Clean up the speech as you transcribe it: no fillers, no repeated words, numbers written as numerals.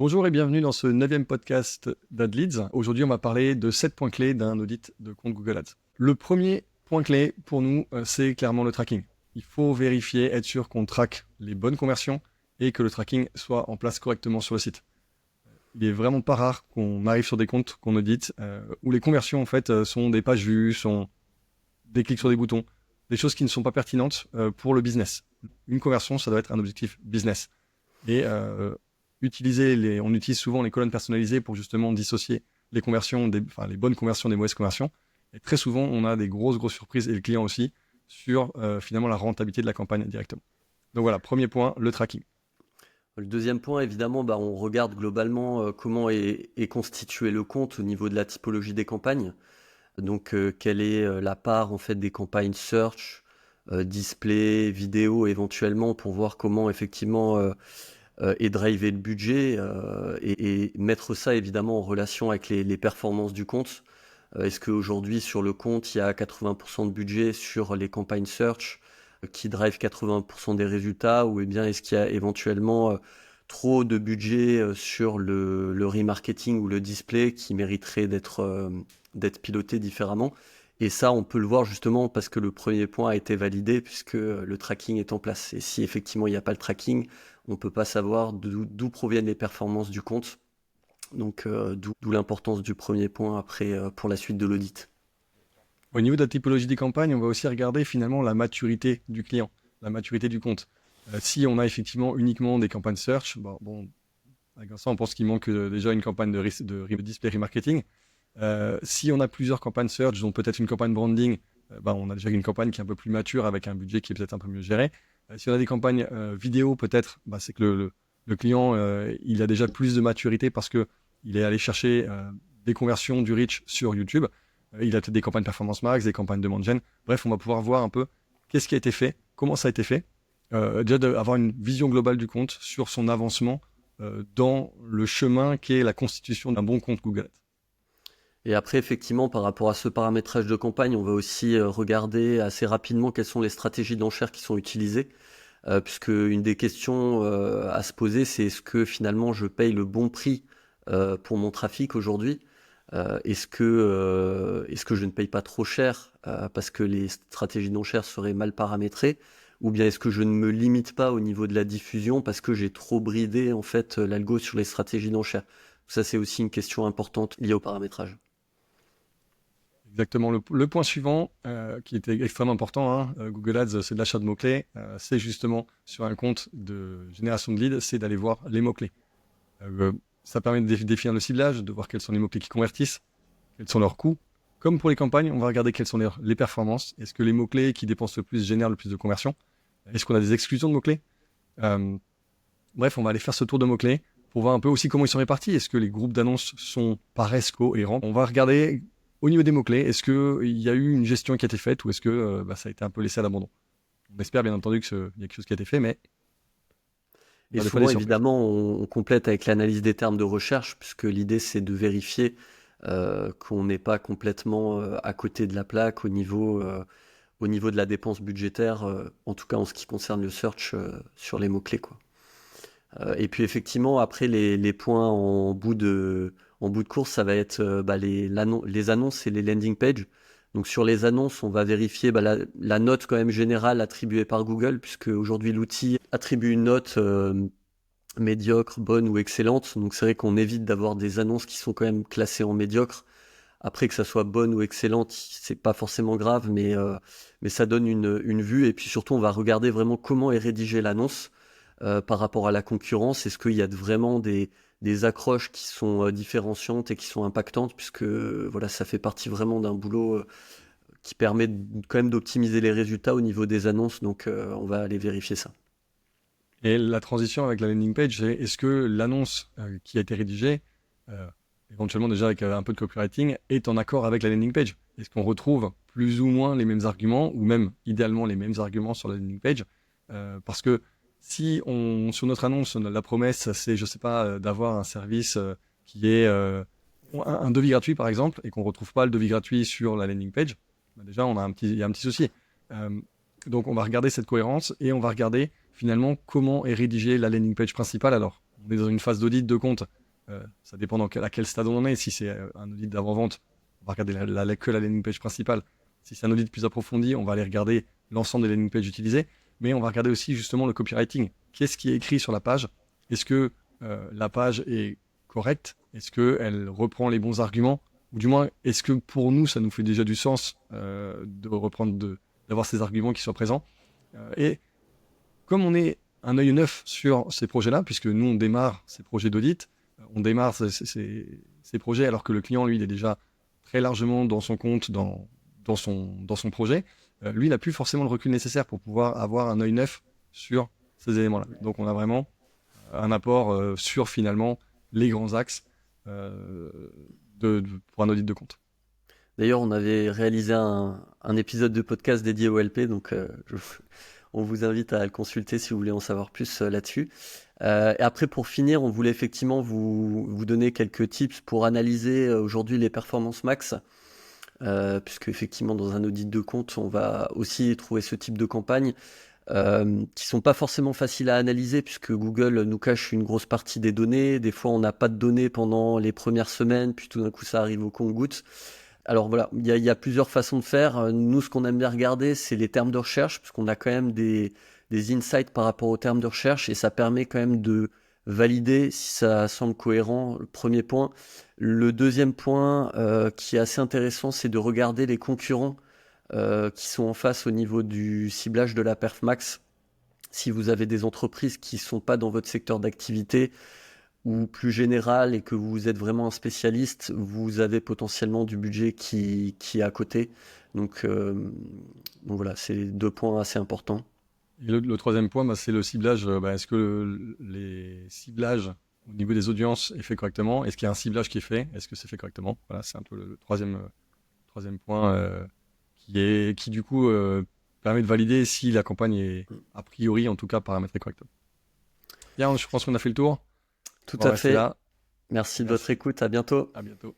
Bonjour et bienvenue dans ce 9e podcast d'AdLeads. Aujourd'hui, on va parler de 7 points clés d'un audit de compte Google Ads. Le premier point clé pour nous, c'est clairement le tracking. Il faut vérifier, être sûr qu'on traque les bonnes conversions et que le tracking soit en place correctement sur le site. Il est vraiment pas rare qu'on arrive sur des comptes qu'on audite où les conversions en fait sont des pages vues, sont des clics sur des boutons, des choses qui ne sont pas pertinentes pour le business. Une conversion, ça doit être un objectif business. Et on utilise souvent les colonnes personnalisées pour justement dissocier les conversions, les bonnes conversions des mauvaises conversions. Et très souvent, on a des grosses surprises, et le client aussi, sur finalement la rentabilité de la campagne directement. Donc voilà, premier point, le tracking. Le deuxième point, évidemment, on regarde globalement comment est constitué le compte au niveau de la typologie des campagnes. Donc, quelle est la part en fait des campagnes search, display, vidéo éventuellement pour voir comment effectivement est drivé le budget et mettre ça évidemment en relation avec les performances du compte. Est-ce qu'aujourd'hui sur le compte, il y a 80% de budget sur les campagnes search qui drive 80% des résultats, ou bien est-ce qu'il y a éventuellement trop de budget sur le remarketing ou le display qui mériterait d'être piloté différemment. Et ça, on peut le voir justement parce que le premier point a été validé puisque le tracking est en place. Et si effectivement il n'y a pas le tracking, on ne peut pas savoir d'où proviennent les performances du compte. Donc d'où l'importance du premier point après pour la suite de l'audit. Au niveau de la typologie des campagnes, on va aussi regarder finalement la maturité du client, la maturité du compte. Si on a effectivement uniquement des campagnes search, avec ça, on pense qu'il manque déjà une campagne de display remarketing. Si on a plusieurs campagnes search, dont peut-être une campagne branding, on a déjà une campagne qui est un peu plus mature avec un budget qui est peut-être un peu mieux géré. Si on a des campagnes vidéo, peut-être, c'est que le client il a déjà plus de maturité parce qu'il est allé chercher des conversions du reach sur YouTube. Il a peut-être des campagnes Performance Max, des campagnes Demand Gen. Bref, on va pouvoir voir un peu qu'est-ce qui a été fait, comment ça a été fait. Déjà d'avoir une vision globale du compte sur son avancement dans le chemin qu'est la constitution d'un bon compte Google Ads. Et après, effectivement, par rapport à ce paramétrage de campagne, on va aussi regarder assez rapidement quelles sont les stratégies d'enchères qui sont utilisées. Puisque une des questions à se poser, c'est est-ce que finalement je paye le bon prix pour mon trafic aujourd'hui? Est-ce que je ne paye pas trop cher parce que les stratégies d'enchères seraient mal paramétrées? Ou bien est-ce que je ne me limite pas au niveau de la diffusion parce que j'ai trop bridé en fait l'algo sur les stratégies d'enchères? Ça, c'est aussi une question importante liée au paramétrage. Exactement. Le point suivant, qui était extrêmement important, Google Ads, c'est de l'achat de mots-clés. C'est justement sur un compte de génération de leads, c'est d'aller voir les mots-clés. Ça permet de définir le ciblage, de voir quels sont les mots-clés qui convertissent, quels sont leurs coûts. Comme pour les campagnes, on va regarder quelles sont les performances. Est-ce que les mots-clés qui dépensent le plus génèrent le plus de conversions? Est-ce qu'on a des exclusions de mots-clés? Bref, on va aller faire ce tour de mots-clés pour voir un peu aussi comment ils sont répartis. Est-ce que les groupes d'annonces paraissent cohérents? On va regarder au niveau des mots-clés, est-ce qu'il y a eu une gestion qui a été faite ou est-ce que ça a été un peu laissé à l'abandon? On espère bien entendu qu'il y a quelque chose qui a été fait, mais Et souvent, évidemment, on complète avec l'analyse des termes de recherche, puisque l'idée, c'est de vérifier qu'on n'est pas complètement à côté de la plaque au niveau de la dépense budgétaire, en tout cas en ce qui concerne le search sur les mots-clés, quoi. Et puis effectivement, après les points en bout de course, ça va être les annonces et les landing pages. Donc sur les annonces, on va vérifier la note quand même générale attribuée par Google, puisque aujourd'hui l'outil attribue une note médiocre, bonne ou excellente. Donc c'est vrai qu'on évite d'avoir des annonces qui sont quand même classées en médiocre. Après, que ça soit bonne ou excellente, c'est pas forcément grave, mais ça donne une vue. Et puis surtout, on va regarder vraiment comment est rédigée l'annonce par rapport à la concurrence. Est-ce qu'il y a vraiment des accroches qui sont différenciantes et qui sont impactantes, puisque voilà, ça fait partie vraiment d'un boulot qui permet quand même d'optimiser les résultats au niveau des annonces. Donc, on va aller vérifier ça. Et la transition avec la landing page, c'est est-ce que l'annonce qui a été rédigée, éventuellement déjà avec un peu de copywriting, est en accord avec la landing page? Est-ce qu'on retrouve plus ou moins les mêmes arguments, ou même idéalement les mêmes arguments sur la landing page? Parce que si sur notre annonce, la promesse, c'est, je sais pas, d'avoir un service qui est un devis gratuit par exemple, et qu'on retrouve pas le devis gratuit sur la landing page, déjà il y a un petit souci. Donc on va regarder cette cohérence et on va regarder finalement comment est rédigée la landing page principale. Alors on est dans une phase d'audit de compte, ça dépend à quel stade on en est. Si c'est un audit d'avant-vente, on va regarder que la landing page principale. Si c'est un audit plus approfondi, on va aller regarder l'ensemble des landing pages utilisées, mais on va regarder aussi justement le copywriting. Qu'est-ce qui est écrit sur la page? Est-ce que la page est correcte? Est-ce qu'elle reprend les bons arguments? Ou du moins, est-ce que pour nous, ça nous fait déjà du sens d'avoir ces arguments qui soient présents? Et comme on est un œil neuf sur ces projets-là, puisque nous, on démarre ces projets d'audit, on démarre ces projets alors que le client, lui, il est déjà très largement dans son compte, dans son projet, lui, il n'a plus forcément le recul nécessaire pour pouvoir avoir un œil neuf sur ces éléments-là. Donc, on a vraiment un apport sur, finalement, les grands axes pour un audit de compte. D'ailleurs, on avait réalisé un épisode de podcast dédié au LP, donc on vous invite à le consulter si vous voulez en savoir plus là-dessus. Et après, pour finir, on voulait effectivement vous donner quelques tips pour analyser aujourd'hui les performances max, puisque effectivement, dans un audit de compte, on va aussi trouver ce type de campagne qui sont pas forcément faciles à analyser, puisque Google nous cache une grosse partie des données. Des fois, on n'a pas de données pendant les premières semaines, puis tout d'un coup, ça arrive au compte-gouttes. Alors voilà, il y a plusieurs façons de faire. Nous, ce qu'on aime bien regarder, c'est les termes de recherche, parce qu'on a quand même des insights par rapport aux termes de recherche, et ça permet quand même de valider si ça semble cohérent, le premier point. Le deuxième point qui est assez intéressant, c'est de regarder les concurrents qui sont en face au niveau du ciblage de la perf max. Si vous avez des entreprises qui ne sont pas dans votre secteur d'activité, ou plus général et que vous êtes vraiment un spécialiste, vous avez potentiellement du budget qui est à côté. Donc voilà, c'est 2 points assez importants. Et le troisième point, c'est le ciblage. Est-ce que les ciblages au niveau des audiences est fait correctement? Est-ce qu'il y a un ciblage qui est fait? Est-ce que c'est fait correctement? Voilà, c'est un peu le troisième point qui du coup permet de valider si la campagne est a priori en tout cas paramétrée correctement. Bien, je pense qu'on a fait le tour. Tout à fait. Merci de votre écoute. À bientôt. À bientôt.